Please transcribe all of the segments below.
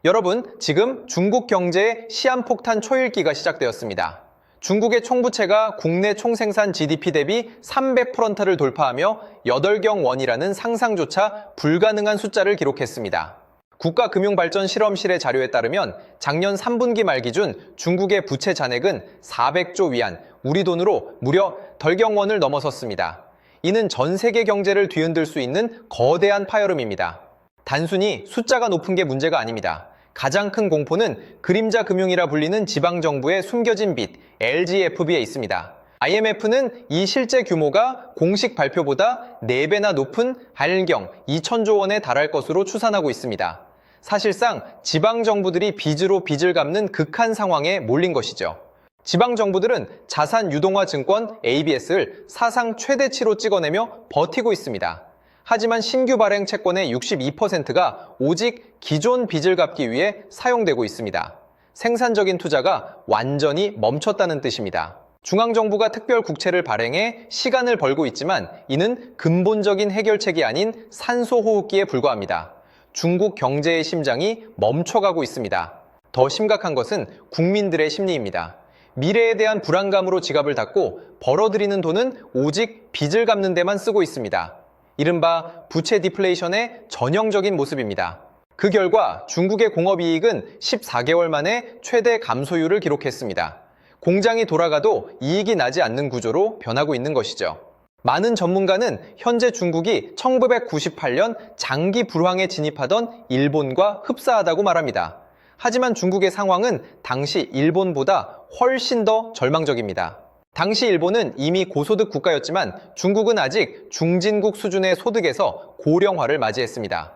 여러분, 지금 중국 경제의 시한폭탄 초읽기가 시작되었습니다. 중국의 총부채가 국내 총생산 GDP 대비 300%를 돌파하며 8경 원이라는 상상조차 불가능한 숫자를 기록했습니다. 국가금융발전실험실의 자료에 따르면 작년 3분기 말 기준 중국의 부채 잔액은 400조 위안, 우리 돈으로 무려 덜경원을 넘어섰습니다. 이는 전 세계 경제를 뒤흔들 수 있는 거대한 파열음입니다. 단순히 숫자가 높은 게 문제가 아닙니다. 가장 큰 공포는 그림자 금융이라 불리는 지방정부의 숨겨진 빚, LGFB에 있습니다. IMF는 이 실제 규모가 공식 발표보다 4배나 높은 할경 2천조 원에 달할 것으로 추산하고 있습니다. 사실상 지방정부들이 빚으로 빚을 갚는 극한 상황에 몰린 것이죠. 지방정부들은 자산유동화증권 ABS를 사상 최대치로 찍어내며 버티고 있습니다. 하지만 신규 발행 채권의 62%가 오직 기존 빚을 갚기 위해 사용되고 있습니다. 생산적인 투자가 완전히 멈췄다는 뜻입니다. 중앙정부가 특별 국채를 발행해 시간을 벌고 있지만 이는 근본적인 해결책이 아닌 산소호흡기에 불과합니다. 중국 경제의 심장이 멈춰가고 있습니다. 더 심각한 것은 국민들의 심리입니다. 미래에 대한 불안감으로 지갑을 닫고 벌어들이는 돈은 오직 빚을 갚는 데만 쓰고 있습니다. 이른바 부채 디플레이션의 전형적인 모습입니다. 그 결과 중국의 공업이익은 14개월 만에 최대 감소율을 기록했습니다. 공장이 돌아가도 이익이 나지 않는 구조로 변하고 있는 것이죠. 많은 전문가는 현재 중국이 1998년 장기 불황에 진입하던 일본과 흡사하다고 말합니다. 하지만 중국의 상황은 당시 일본보다 훨씬 더 절망적입니다. 당시 일본은 이미 고소득 국가였지만 중국은 아직 중진국 수준의 소득에서 고령화를 맞이했습니다.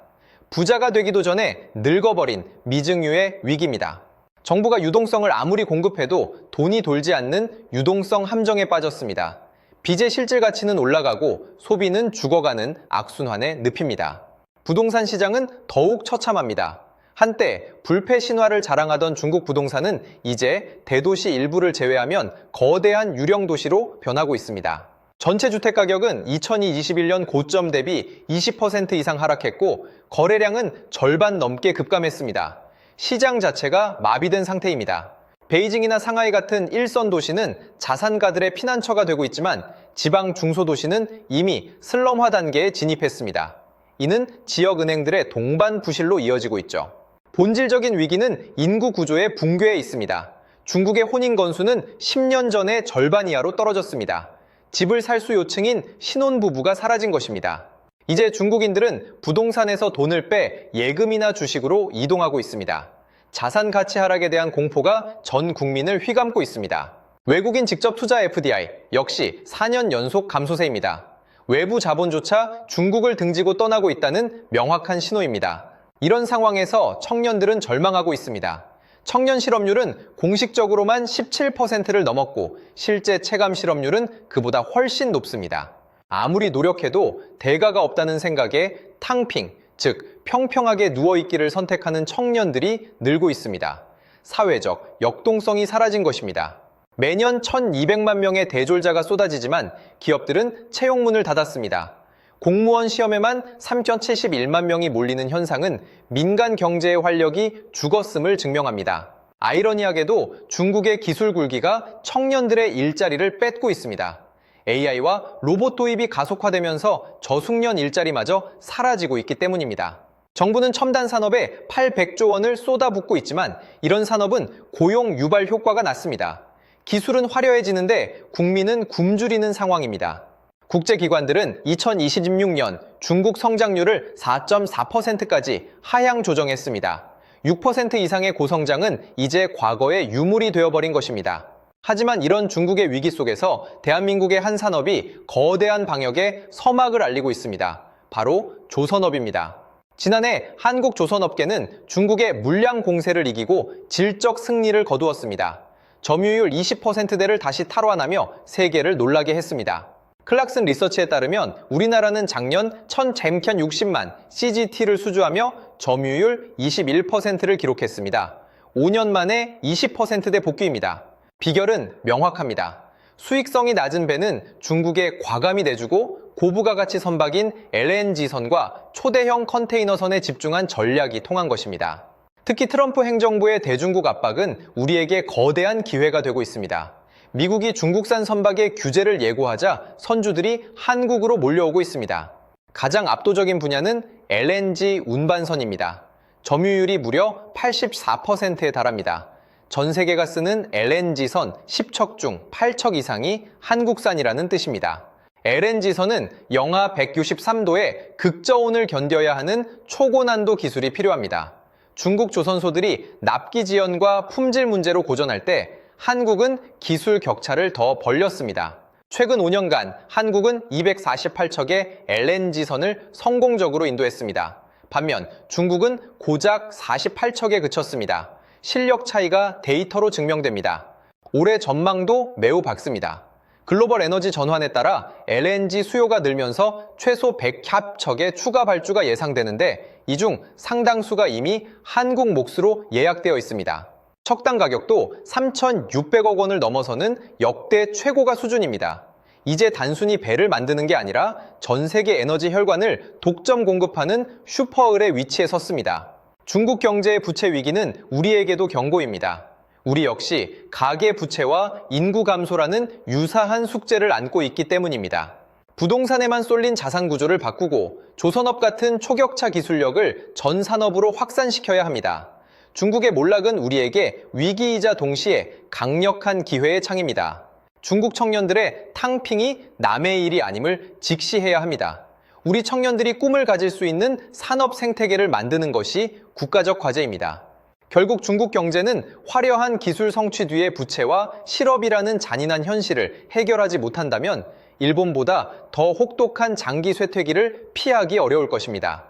부자가 되기도 전에 늙어버린 미증유의 위기입니다. 정부가 유동성을 아무리 공급해도 돈이 돌지 않는 유동성 함정에 빠졌습니다. 빚의 실질 가치는 올라가고 소비는 죽어가는 악순환에 늪입니다. 부동산 시장은 더욱 처참합니다. 한때 불패 신화를 자랑하던 중국 부동산은 이제 대도시 일부를 제외하면 거대한 유령 도시로 변하고 있습니다. 전체 주택 가격은 2021년 고점 대비 20% 이상 하락했고 거래량은 절반 넘게 급감했습니다. 시장 자체가 마비된 상태입니다. 베이징이나 상하이 같은 일선 도시는 자산가들의 피난처가 되고 있지만 지방 중소도시는 이미 슬럼화 단계에 진입했습니다. 이는 지역은행들의 동반 부실로 이어지고 있죠. 본질적인 위기는 인구 구조의 붕괴에 있습니다. 중국의 혼인 건수는 10년 전의 절반 이하로 떨어졌습니다. 집을 살 수 요층인 신혼부부가 사라진 것입니다. 이제 중국인들은 부동산에서 돈을 빼 예금이나 주식으로 이동하고 있습니다. 자산 가치 하락에 대한 공포가 전 국민을 휘감고 있습니다. 외국인 직접 투자 FDI 역시 4년 연속 감소세입니다. 외부 자본조차 중국을 등지고 떠나고 있다는 명확한 신호입니다. 이런 상황에서 청년들은 절망하고 있습니다. 청년 실업률은 공식적으로만 17%를 넘었고 실제 체감 실업률은 그보다 훨씬 높습니다. 아무리 노력해도 대가가 없다는 생각에 탕핑, 즉 평평하게 누워있기를 선택하는 청년들이 늘고 있습니다. 사회적 역동성이 사라진 것입니다. 매년 1,200만 명의 대졸자가 쏟아지지만 기업들은 채용문을 닫았습니다. 공무원 시험에만 3,071만 명이 몰리는 현상은 민간 경제의 활력이 죽었음을 증명합니다. 아이러니하게도 중국의 기술 굴기가 청년들의 일자리를 뺏고 있습니다. AI와 로봇 도입이 가속화되면서 저숙련 일자리마저 사라지고 있기 때문입니다. 정부는 첨단 산업에 800조 원을 쏟아붓고 있지만 이런 산업은 고용 유발 효과가 낮습니다. 기술은 화려해지는데 국민은 굶주리는 상황입니다. 국제기관들은 2026년 중국 성장률을 4.4%까지 하향 조정했습니다. 6% 이상의 고성장은 이제 과거의 유물이 되어버린 것입니다. 하지만 이런 중국의 위기 속에서 대한민국의 한 산업이 거대한 방역에 서막을 알리고 있습니다. 바로 조선업입니다. 지난해 한국조선업계는 중국의 물량 공세를 이기고 질적 승리를 거두었습니다. 점유율 20%대를 다시 탈환하며 세계를 놀라게 했습니다. 클락슨 리서치에 따르면 우리나라는 작년 1,060만 CGT를 수주하며 점유율 21%를 기록했습니다. 5년 만에 20%대 복귀입니다. 비결은 명확합니다. 수익성이 낮은 배는 중국에 과감히 내주고 고부가가치 선박인 LNG선과 초대형 컨테이너선에 집중한 전략이 통한 것입니다. 특히 트럼프 행정부의 대중국 압박은 우리에게 거대한 기회가 되고 있습니다. 미국이 중국산 선박의 규제를 예고하자 선주들이 한국으로 몰려오고 있습니다. 가장 압도적인 분야는 LNG 운반선입니다. 점유율이 무려 84%에 달합니다. 전 세계가 쓰는 LNG선 10척 중 8척 이상이 한국산이라는 뜻입니다. LNG선은 영하 163도의 극저온을 견뎌야 하는 초고난도 기술이 필요합니다. 중국 조선소들이 납기 지연과 품질 문제로 고전할 때 한국은 기술 격차를 더 벌렸습니다. 최근 5년간 한국은 248척의 LNG선을 성공적으로 인도했습니다. 반면 중국은 고작 48척에 그쳤습니다. 실력 차이가 데이터로 증명됩니다. 올해 전망도 매우 밝습니다. 글로벌 에너지 전환에 따라 LNG 수요가 늘면서 최소 100척의 추가 발주가 예상되는데 이 중 상당수가 이미 한국 몫으로 예약되어 있습니다. 척당 가격도 3,600억 원을 넘어서는 역대 최고가 수준입니다. 이제 단순히 배를 만드는 게 아니라 전 세계 에너지 혈관을 독점 공급하는 슈퍼을의 위치에 섰습니다. 중국 경제의 부채 위기는 우리에게도 경고입니다. 우리 역시 가계 부채와 인구 감소라는 유사한 숙제를 안고 있기 때문입니다. 부동산에만 쏠린 자산 구조를 바꾸고 조선업 같은 초격차 기술력을 전 산업으로 확산시켜야 합니다. 중국의 몰락은 우리에게 위기이자 동시에 강력한 기회의 창입니다. 중국 청년들의 탕핑이 남의 일이 아님을 직시해야 합니다. 우리 청년들이 꿈을 가질 수 있는 산업 생태계를 만드는 것이 국가적 과제입니다. 결국 중국 경제는 화려한 기술 성취 뒤의 부채와 실업이라는 잔인한 현실을 해결하지 못한다면 일본보다 더 혹독한 장기 쇠퇴기를 피하기 어려울 것입니다.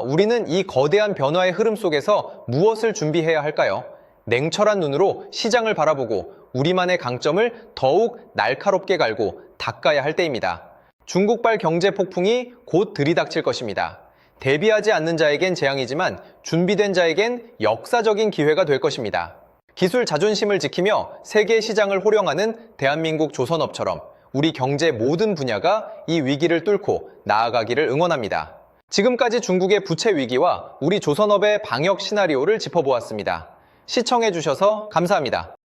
우리는 이 거대한 변화의 흐름 속에서 무엇을 준비해야 할까요? 냉철한 눈으로 시장을 바라보고 우리만의 강점을 더욱 날카롭게 갈고 닦아야 할 때입니다. 중국발 경제 폭풍이 곧 들이닥칠 것입니다. 대비하지 않는 자에겐 재앙이지만 준비된 자에겐 역사적인 기회가 될 것입니다. 기술 자존심을 지키며 세계 시장을 호령하는 대한민국 조선업처럼 우리 경제 모든 분야가 이 위기를 뚫고 나아가기를 응원합니다. 지금까지 중국의 부채 위기와 우리 조선업의 방역 시나리오를 짚어보았습니다. 시청해주셔서 감사합니다.